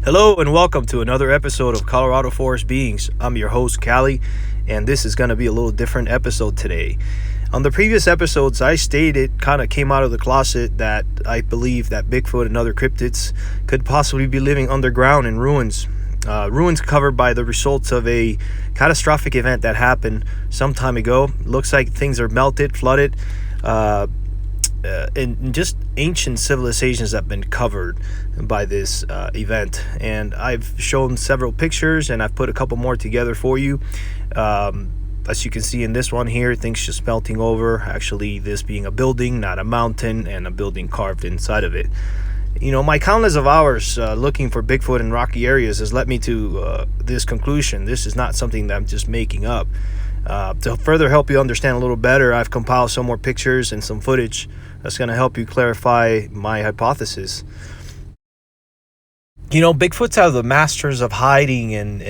Hello and welcome to another episode of Colorado Forest Beings. I'm your host, Callie, and this is going to be a little different episode today. On the previous episodes, I came out of the closet that I believe that Bigfoot and other cryptids could possibly be living underground in ruins. Ruins covered by the results of a catastrophic event that happened some time ago. Looks like things are melted, flooded, and just ancient civilizations have been covered by this event. And I've shown several pictures and I've put a couple more together for you. As you can see in this one here, things just melting over. Actually, this being a building, not a mountain, and a building carved inside of it. You know, my countless of hours looking for Bigfoot in rocky areas has led me to this conclusion. This is not something that I'm just making up. To further help you understand a little better, I've compiled some more pictures and some footage that's going to help you clarify my hypothesis. You know, Bigfoots are the masters of hiding and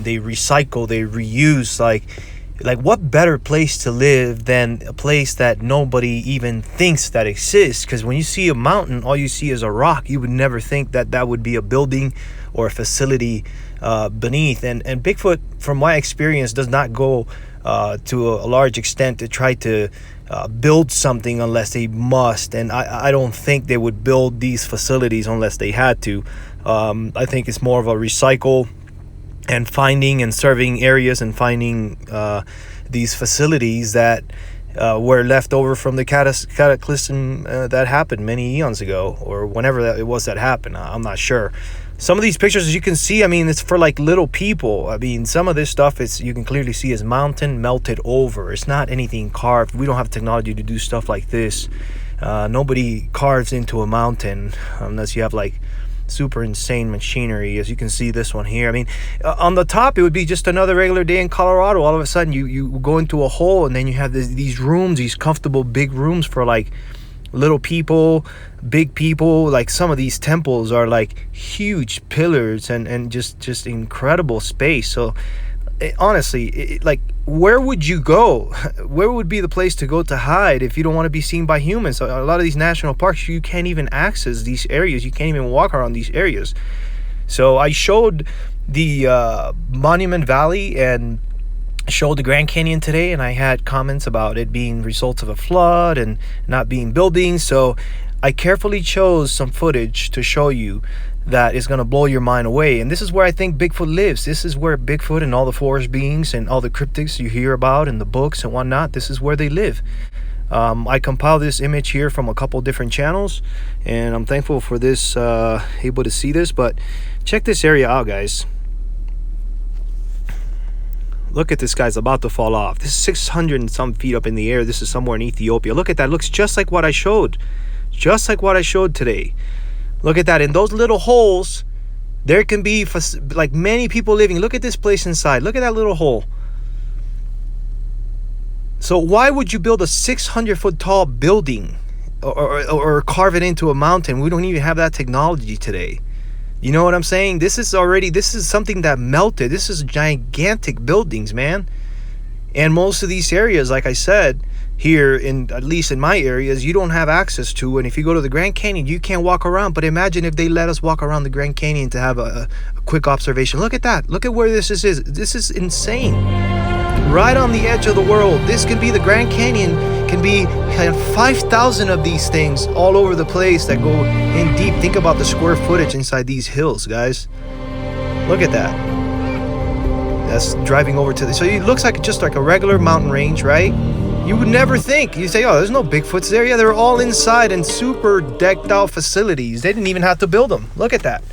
they recycle, they reuse. Like what better place to live than a place that nobody even thinks that exists? Because when you see a mountain, all you see is a rock. You would never think that that would be a building or a facility beneath. And Bigfoot, from my experience, does not go to a large extent to try to build something unless they must. And I don't think they would build these facilities unless they had to. I think it's more of a recycle and finding and serving areas and finding these facilities that were left over from the cataclysm that happened many eons ago, or whenever it was that happened. I'm not sure. Some of these pictures, as you can see, I mean, it's for like little people. I mean, some of this stuff you can clearly see is mountain melted over. It's not anything carved. We don't have technology to do stuff like this. Nobody carves into a mountain unless you have like super insane machinery. As you can see this one here, I mean, on the top it would be just another regular day in Colorado. All of a sudden you go into a hole and then you have these rooms, these comfortable big rooms for like little people, big people. Like some of these temples are like huge pillars and just incredible space. So honestly, like, where would you go? Where would be the place to go to hide if you don't want to be seen by humans? A lot of these national parks, you can't even access these areas. You can't even walk around these areas. So I showed the Monument Valley and showed the Grand Canyon today, and I had comments about it being results of a flood and not being buildings. So I carefully chose some footage to show you that is going to blow your mind away. And this is where I think Bigfoot lives. This is where Bigfoot and all the forest beings and all the cryptids you hear about in the books and whatnot, this is where they live. I compiled this image here from a couple different channels, and I'm thankful for this, able to see this. But check this area out, guys. Look at this guy's about to fall off. This is 600 and some feet up in the air. This is somewhere in Ethiopia. Look at that. Looks just like what I showed. Just like what I showed today. Look at that. In those little holes, there can be like many people living. Look at this place inside. Look at that little hole. So why would you build a 600-foot tall building or carve it into a mountain? We don't even have that technology today. You know what I'm saying? This is something that melted. This is gigantic buildings, man. And most of these areas, like I said, here at least in my areas, you don't have access to. And if you go to the Grand Canyon, you can't walk around. But imagine if they let us walk around the Grand Canyon to have a quick observation. Look at that. Look at where this is. This is insane. Right on the edge of the world. This can be the Grand Canyon. Can be 5,000 of these things all over the place that go in deep. Think about the square footage inside these hills, guys. Look at that. That's driving over to so it looks like just like a regular mountain range, right? You would never think. You say, oh, there's no Bigfoots there. Yeah, they're all inside in super decked out facilities. They didn't even have to build them. Look at that.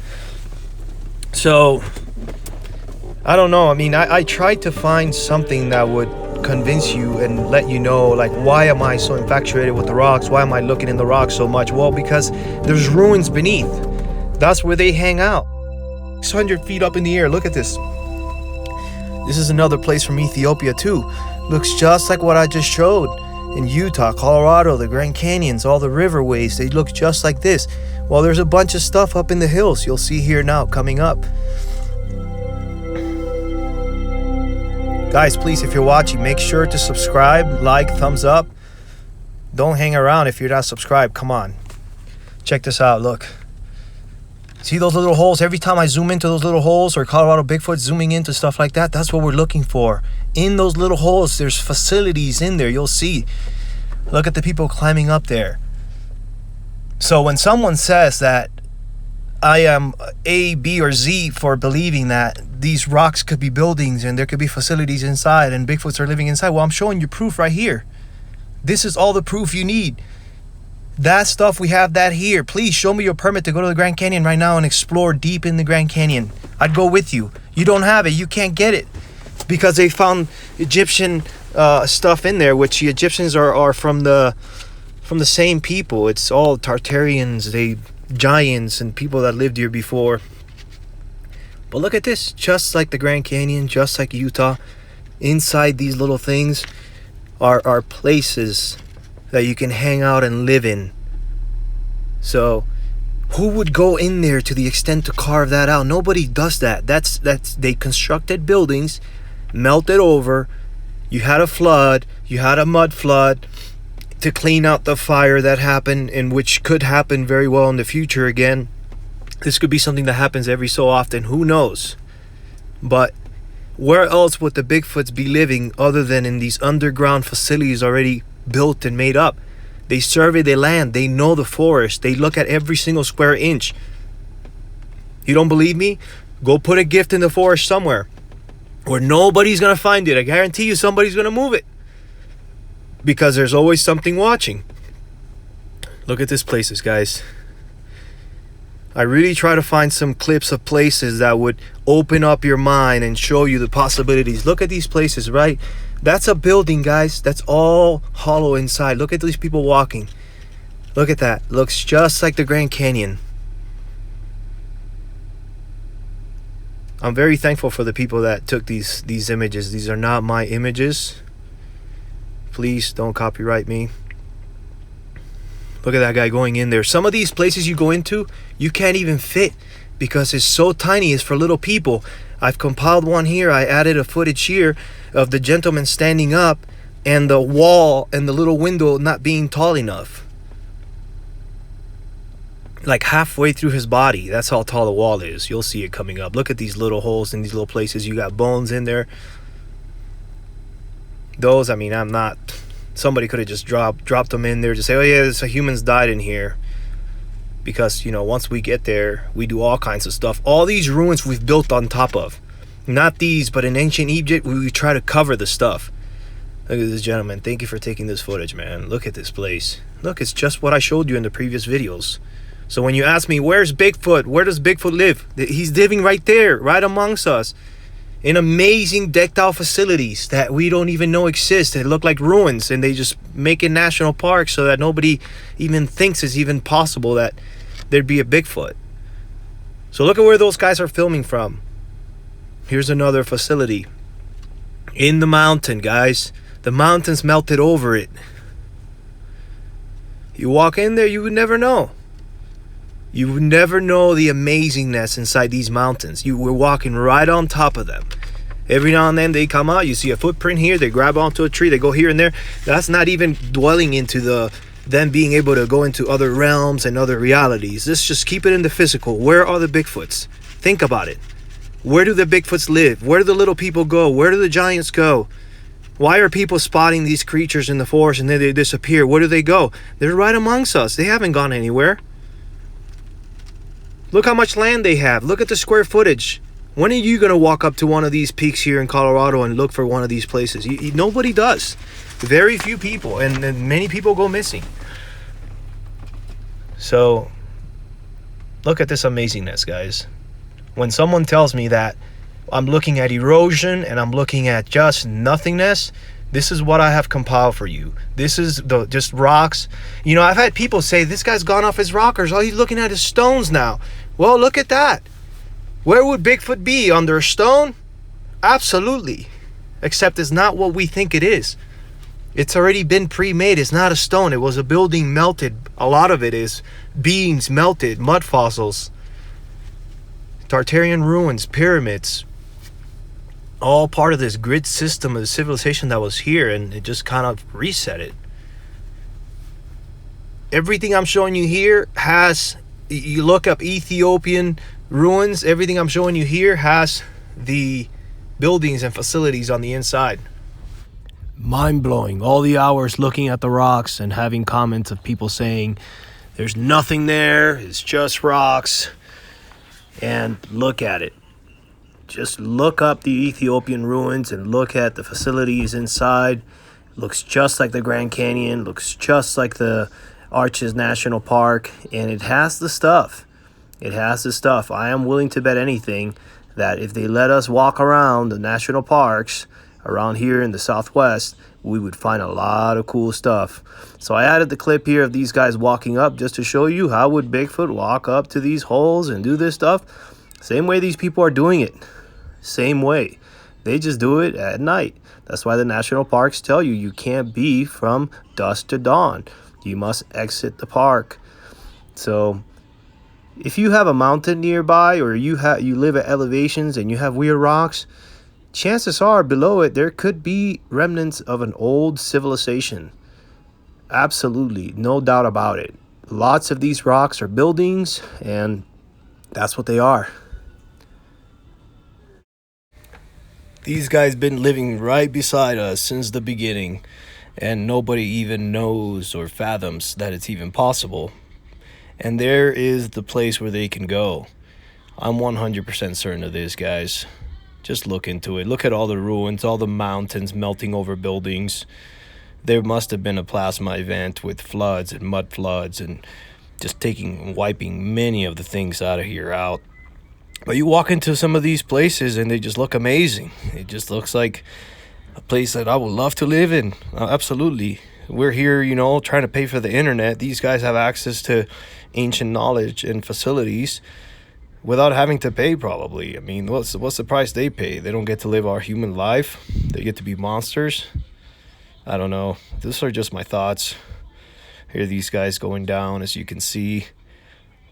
So, I don't know. I mean, I tried to find something that would convince you and let you know, like, why am I so infatuated with the rocks? Why am I looking in the rocks so much? Well, because there's ruins beneath. That's where they hang out. 600 feet up in the air. Look at this. This is another place from Ethiopia, too. Looks just like what I just showed in Utah, Colorado, the Grand Canyons, all the riverways. They look just like this. Well, there's a bunch of stuff up in the hills you'll see here now coming up. Guys, please, if you're watching, make sure to subscribe, like, thumbs up. Don't hang around if you're not subscribed. Come on. Check this out. Look. See those little holes? Every time I zoom into those little holes, or Colorado Bigfoot zooming into stuff like that, that's what we're looking for. In those little holes, there's facilities in there. You'll see. Look at the people climbing up there. So when someone says that I am A, B, or Z for believing that these rocks could be buildings and there could be facilities inside and Bigfoots are living inside, well, I'm showing you proof right here. This is all the proof you need. That stuff, we have that here. Please show me your permit to go to the Grand Canyon right now and explore deep in the Grand Canyon. I'd go with you. You don't have it. You can't get it because they found Egyptian stuff in there, which the Egyptians are from the same people. It's all Tartarians, giants and people that lived here before. But look at this, just like the Grand Canyon, just like Utah, inside these little things are places that you can hang out and live in. So who would go in there to the extent to carve that out? Nobody does that. That's they constructed buildings, melted over. You had a flood, you had a mud flood to clean out the fire that happened, and which could happen very well in the future again. This could be something that happens every so often, who knows? But where else would the Bigfoots be living other than in these underground facilities already built and made up? They survey the land, they know the forest, they look at every single square inch. You don't believe me? Go put a gift in the forest somewhere where nobody's gonna find it. I guarantee you somebody's gonna move it, because there's always something watching. Look at these places, guys. I really try to find some clips of places that would open up your mind and show you the possibilities. Look at these places, right? That's a building, guys. That's all hollow inside. Look at these people walking. Look at that. Looks just like the Grand Canyon. I'm very thankful for the people that took these images. These are not my images. Please don't copyright me. Look at that guy going in there. Some of these places you go into, you can't even fit because it's so tiny. It's for little people. I've compiled one here. I added a footage here of the gentleman standing up and the wall and the little window not being tall enough. Like halfway through his body. That's how tall the wall is. You'll see it coming up. Look at these little holes in these little places. You got bones in there. Those, I mean, I'm not... Somebody could have just dropped them in there to say, oh yeah, this humans died in here. Because, you know, once we get there, we do all kinds of stuff. All these ruins we've built on top of. Not these, but in ancient Egypt, we try to cover the stuff. Look at this gentleman. Thank you for taking this footage, man. Look at this place. Look, it's just what I showed you in the previous videos. So when you ask me, where's Bigfoot? Where does Bigfoot live? He's living right there, right amongst us. In amazing decked out facilities that we don't even know exist. They look like ruins, and they just make it national parks so that nobody even thinks it's even possible that there'd be a Bigfoot. So look at where those guys are filming from. Here's another facility. In the mountain, guys. The mountains melted over it. You walk in there, you would never know. You would never know the amazingness inside these mountains. You were walking right on top of them. Every now and then they come out, you see a footprint here, they grab onto a tree, they go here and there. That's not even dwelling into them being able to go into other realms and other realities. Let's just keep it in the physical. Where are the Bigfoots? Think about it. Where do the Bigfoots live? Where do the little people go? Where do the giants go? Why are people spotting these creatures in the forest and then they disappear? Where do they go? They're right amongst us. They haven't gone anywhere. Look how much land they have. Look at the square footage. When are you going to walk up to one of these peaks here in Colorado and look for one of these places? Nobody does. Very few people, and many people go missing. So, look at this amazingness, guys. When someone tells me that I'm looking at erosion and I'm looking at just nothingness, this is what I have compiled for you. This is just rocks. You know, I've had people say, this guy's gone off his rockers. All he's looking at is stones now. Well, look at that. Where would Bigfoot be? Under a stone? Absolutely. Except it's not what we think it is. It's already been pre-made. It's not a stone. It was a building melted. A lot of it is beams melted, mud fossils, Tartarian ruins, pyramids. All part of this grid system of civilization that was here, and it just kind of reset it. Everything I'm showing you here You look up Ethiopian ruins, everything I'm showing you here has the buildings and facilities on the inside. Mind-blowing. All the hours looking at the rocks and having comments of people saying there's nothing there, it's just rocks. And look at it. Just look up the Ethiopian ruins and look at the facilities inside. Looks just like the Grand Canyon, looks just like the Arches National Park, and it has the stuff. It has the stuff. I am willing to bet anything that if they let us walk around the national parks around here in the Southwest, we would find a lot of cool stuff. So I added the clip here of these guys walking up just to show you how would Bigfoot walk up to these holes and do this stuff. Same way these people are doing it. Same way. They just do it at night. That's why the national parks tell you can't be from dusk to dawn. You must exit the park. So if you have a mountain nearby, or you live at elevations and you have weird rocks, chances are below it there could be remnants of an old civilization. Absolutely, no doubt about it. Lots of these rocks are buildings, and that's what they are. These guys been living right beside us since the beginning, and nobody even knows or fathoms that it's even possible. And there is the place where they can go. I'm 100% certain of this, guys. Just look into it. Look at all the ruins, all the mountains melting over buildings. There must have been a plasma event with floods and mud floods and just wiping many of the things out of here out. But you walk into some of these places and they just look amazing. It just looks like a place that I would love to live in. Absolutely. We're here, trying to pay for the internet. These guys have access to ancient knowledge and facilities without having to pay, probably. I mean, what's the price they pay? They don't get to live our human life. They get to be monsters. I don't know. These are just my thoughts. Here are these guys going down, as you can see.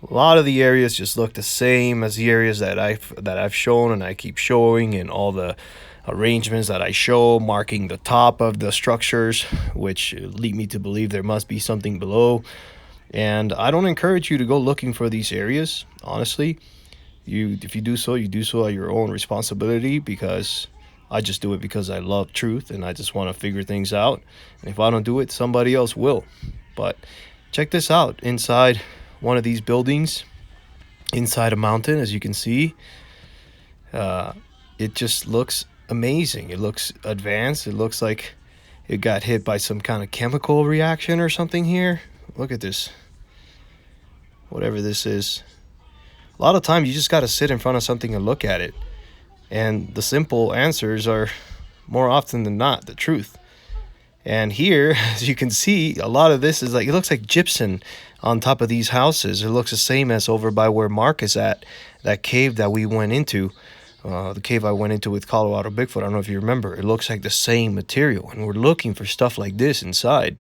A lot of the areas just look the same as the areas that I've shown and I keep showing, and all the arrangements that I show marking the top of the structures, which lead me to believe there must be something below. And I don't encourage you to go looking for these areas, honestly. If you do so at your own responsibility, because I just do it because I love truth and I just want to figure things out. And if I don't do it, somebody else will. But check this out. Inside one of these buildings, inside a mountain, as you can see, it just looks amazing. It looks advanced. It looks like it got hit by some kind of chemical reaction or something here. Look at this. Whatever this is. A lot of times you just got to sit in front of something and look at it. And the simple answers are more often than not the truth. And here, as you can see, a lot of this is like, it looks like gypsum on top of these houses. It looks the same as over by where Mark is at, that cave that we went into. The cave I went into with Colorado Bigfoot. I don't know if you remember. It looks like the same material. And we're looking for stuff like this inside.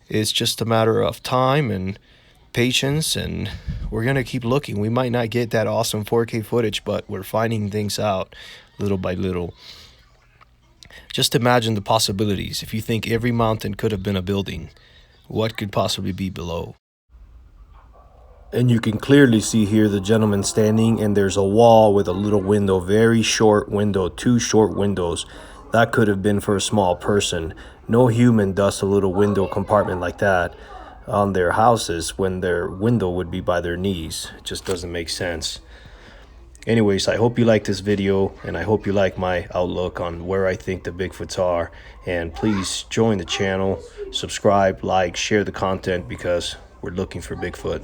It's just a matter of time and patience, and we're going to keep looking. We might not get that awesome 4K footage, but we're finding things out little by little. Just imagine the possibilities. If you think every mountain could have been a building, what could possibly be below? And you can clearly see here the gentleman standing, and there's a wall with a little window, very short window, 2 short windows. That could have been for a small person. No human does a little window compartment like that on their houses when their window would be by their knees. It just doesn't make sense. Anyways, I hope you like this video, and I hope you like my outlook on where I think the Bigfoots are. And please join the channel, subscribe, like, share the content, because we're looking for Bigfoot.